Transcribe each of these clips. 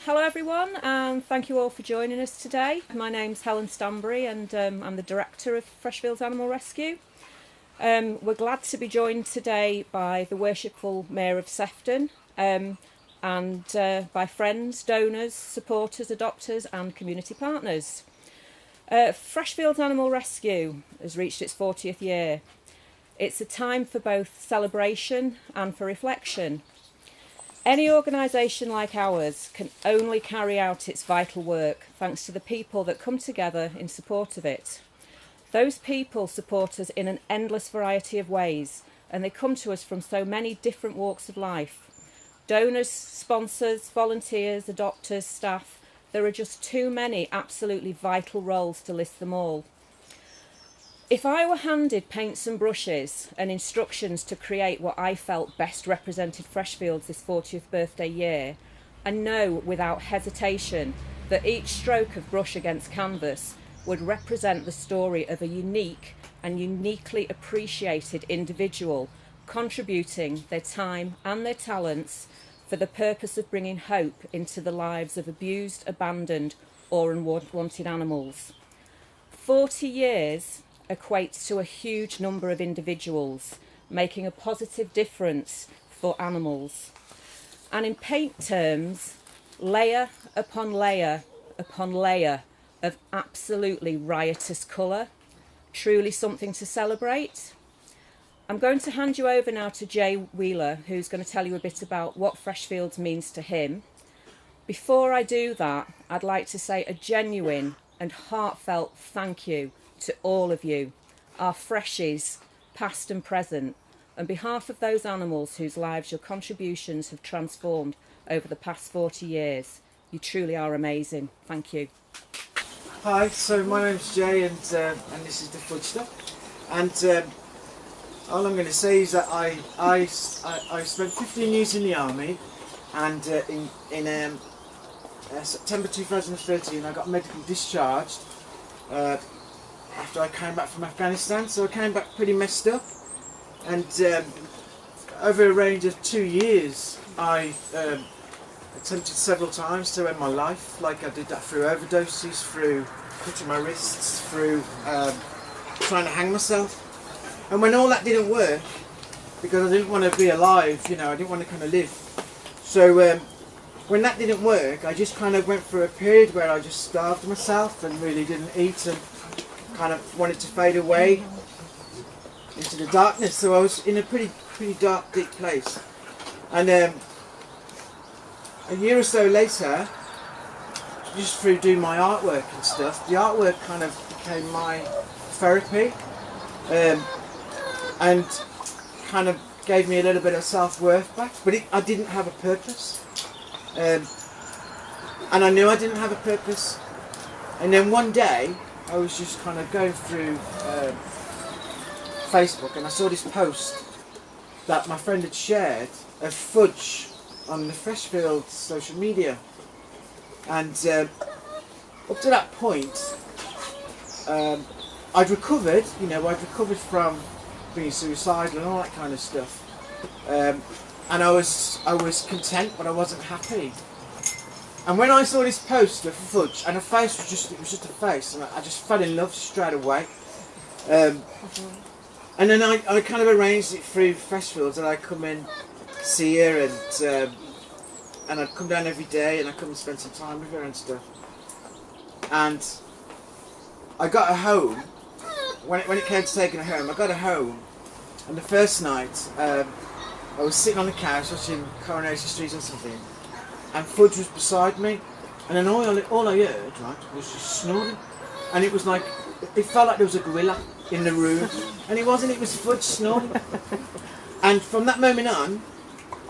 Hello everyone, and thank you all for joining us today. My name's Helen Stanbury and I'm the Director of Freshfields Animal Rescue. We're glad to be joined today by the Worshipful Mayor of Sefton and by friends, donors, supporters, adopters and community partners. Freshfields Animal Rescue has reached its 40th year. It's a time for both celebration and for reflection. Any organisation like ours can only carry out its vital work thanks to the people that come together in support of it. Those people support us in an endless variety of ways, and they come to us from so many different walks of life. Donors, sponsors, volunteers, adopters, staff, there are just too many absolutely vital roles to list them all. If I were handed paints and brushes and instructions to create what I felt best represented Freshfields this 40th birthday year, I know without hesitation that each stroke of brush against canvas would represent the story of a unique and uniquely appreciated individual contributing their time and their talents for the purpose of bringing hope into the lives of abused, abandoned or unwanted animals. 40 years equates to a huge number of individuals making a positive difference for animals. And in paint terms, layer upon layer upon layer of absolutely riotous colour, truly something to celebrate. I'm going to hand you over now to Jay Wheeler, who's going to tell you a bit about what Freshfields means to him. Before I do that, I'd like to say a genuine and heartfelt thank you to all of you, our freshies, past and present, on behalf of those animals whose lives your contributions have transformed over the past 40 years. You truly are amazing. Thank you. Hi, so my name's Jay and this is the Fudge Stuff. And all I'm going to say is that I spent 15 years in the army, and in September 2013 I got medically discharged after I came back from Afghanistan. So I came back pretty messed up, and over a range of 2 years I attempted several times to end my life. Like I did that through overdoses, through cutting my wrists, through trying to hang myself. And when all that didn't work, because I didn't want to be alive, you know, I didn't want to kind of live. So when that didn't work, I just kind of went through a period where I just starved myself and really didn't eat and kind of wanted to fade away into the darkness. So I was in a pretty dark, deep place. And a year or so later, just through doing my artwork and stuff, the artwork kind of became my therapy, and kind of gave me a little bit of self-worth back. But I didn't have a purpose, and I knew I didn't have a purpose. And then one day I was just kind of going through Facebook, and I saw this post that my friend had shared of fudge on the Freshfields social media. And up to that point, I'd recovered from being suicidal and all that kind of stuff. And I was content, but I wasn't happy. And when I saw this post of fudge, and it was just a face, and I just fell in love straight away. And then I kind of arranged it through Freshfields that I come in, see her, and I'd come down every day, and I'd come and spend some time with her and stuff. And I got her home. When it came to taking her home, I got her home, and the first night I was sitting on the couch watching Coronation Street or something, and Fudge was beside me, and then all I heard, right, was just snoring, and it was like, it felt like there was a gorilla in the room, and it wasn't, it was Fudge snoring. And from that moment on,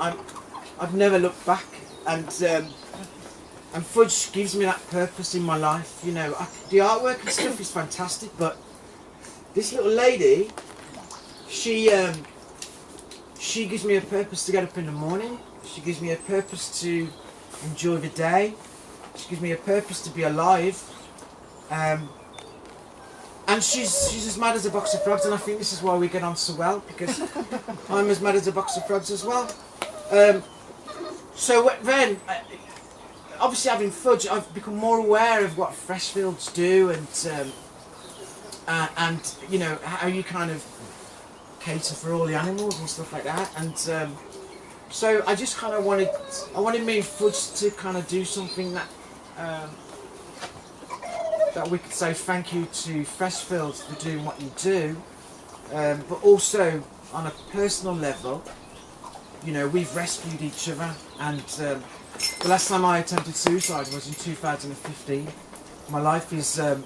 I've never looked back, and Fudge gives me that purpose in my life. You know, the artwork and stuff is fantastic, but this little lady, she gives me a purpose to get up in the morning. She gives me a purpose to enjoy the day. She gives me a purpose to be alive. And she's as mad as a box of frogs, and I think this is why we get on so well, because I'm as mad as a box of frogs as well. So then, obviously having fudge, I've become more aware of what Freshfields do, and you know how you kind of cater for all the animals and stuff like that. And so I just kind of wanted me and fudge to kind of do something that that we could say thank you to Freshfields for doing what you do, but also on a personal level. You know, we've rescued each other, and the last time I attempted suicide was in 2015. My life is a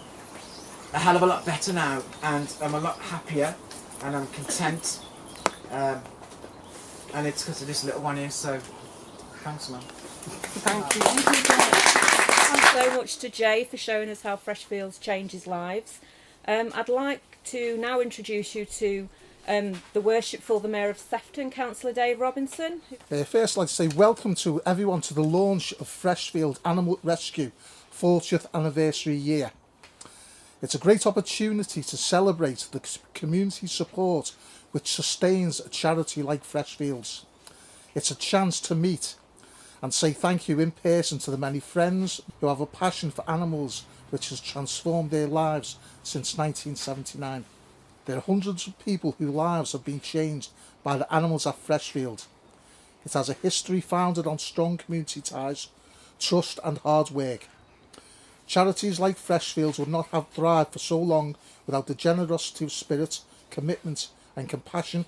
hell of a lot better now, and I'm a lot happier, and I'm content, and it's because of this little one here, so thanks, man. Thank you. Thanks so much to Jay for showing us how Freshfields changes lives. I'd like to now introduce you to the Worshipful, the Mayor of Sefton, Councillor Dave Robinson. First, I'd like to say welcome to everyone to the launch of Freshfield Animal Rescue 40th anniversary year. It's a great opportunity to celebrate the community support which sustains a charity like Freshfields. It's a chance to meet and say thank you in person to the many friends who have a passion for animals which has transformed their lives since 1979. There are hundreds of people whose lives have been changed by the animals at Freshfield. It has a history founded on strong community ties, trust and hard work. Charities like Freshfields would not have thrived for so long without the generosity of spirit, commitment and compassion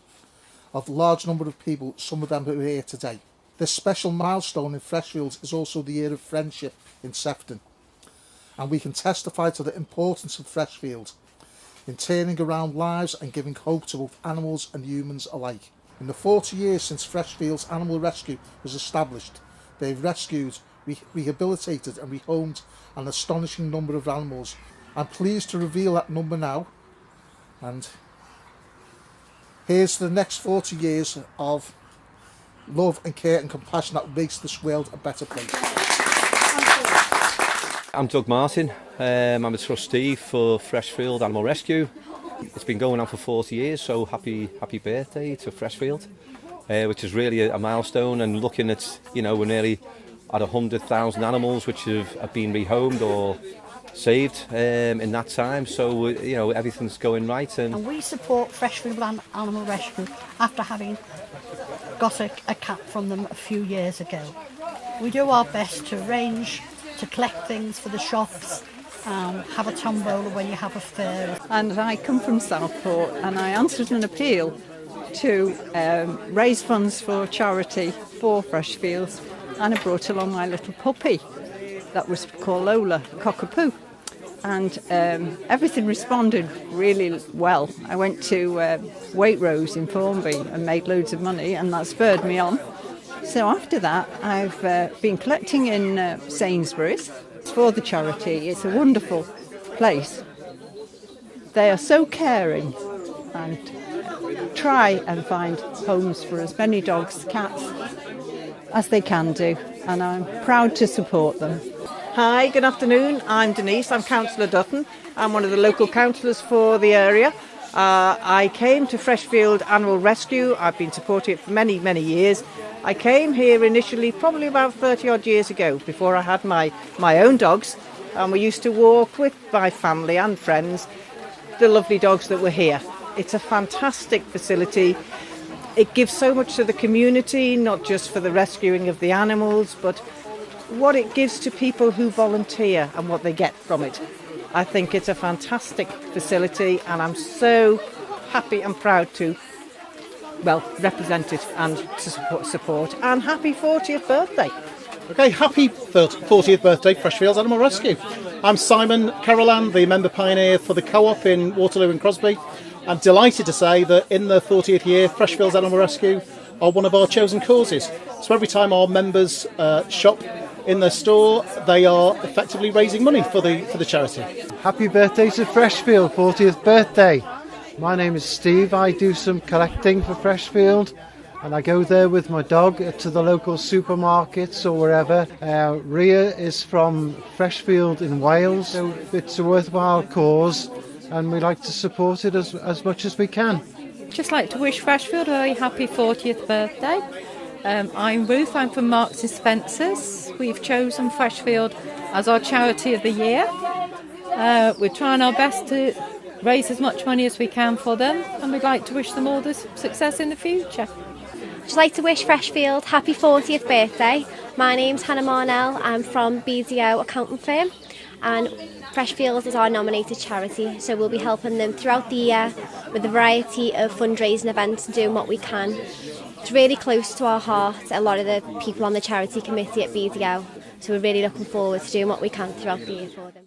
of a large number of people, some of them who are here today. This special milestone in Freshfields is also the year of friendship in Sefton, and we can testify to the importance of Freshfield in turning around lives and giving hope to both animals and humans alike. In the 40 years since Freshfields Animal Rescue was established, they've rescued, rehabilitated and rehomed an astonishing number of animals. I'm pleased to reveal that number now, and here's the next 40 years of love and care and compassion that makes this world a better place. I'm Doug Martin. I'm a trustee for Freshfield Animal Rescue. It's been going on for 40 years, so happy birthday to Freshfield, which is really a milestone. And looking at, you know, we're nearly at 100,000 animals which have been rehomed or saved in that time. So, you know, everything's going right. And we support Freshfield Animal Rescue after having got a cat from them a few years ago. We do our best to arrange to collect things for the shops, have a tombola when you have a fair. And I come from Southport, and I answered an appeal to raise funds for charity for Freshfields, and I brought along my little puppy that was called Lola, Cockapoo. And everything responded really well. I went to Waitrose in Formby and made loads of money, and that spurred me on. So after that, I've been collecting in Sainsbury's for the charity. It's a wonderful place. They are so caring and try and find homes for as many dogs, cats as they can do, and I'm proud to support them. Hi, good afternoon. I'm Denise. I'm Councillor Dutton. I'm one of the local councillors for the area. I came to Freshfield Animal Rescue. I've been supporting it for many, many years. I came here initially probably about 30 odd years ago, before I had my own dogs, and we used to walk with my family and friends the lovely dogs that were here. It's a fantastic facility. It gives so much to the community, not just for the rescuing of the animals, but what it gives to people who volunteer and what they get from it. I think it's a fantastic facility, and I'm so happy and proud to, well, represent it and to support. And happy 40th birthday. Okay, happy 40th birthday, Freshfields Animal Rescue. I'm Simon Carolan, the member pioneer for the co-op in Waterloo and Crosby. I'm delighted to say that in the 40th year, Freshfields Animal Rescue are one of our chosen causes. So every time our members shop in their store, they are effectively raising money for the charity. Happy birthday to Freshfield, 40th birthday. My name is Steve. I do some collecting for Freshfield, and I go there with my dog to the local supermarkets or wherever. Ria is from Freshfield in Wales, so it's a worthwhile cause, and we like to support it as much as we can. Just like to wish Freshfield a very happy 40th birthday. I'm Ruth, I'm from Marks and Spencer's. We've chosen Freshfield as our charity of the year. We're trying our best to raise as much money as we can for them, and we'd like to wish them all the success in the future. I'd just like to wish Freshfield happy 40th birthday. My name's Hannah Marnell, I'm from BDO accounting firm, and Freshfields is our nominated charity, so we'll be helping them throughout the year with a variety of fundraising events and doing what we can. It's really close to our heart, a lot of the people on the charity committee at BDO, so we're really looking forward to doing what we can throughout the year for them.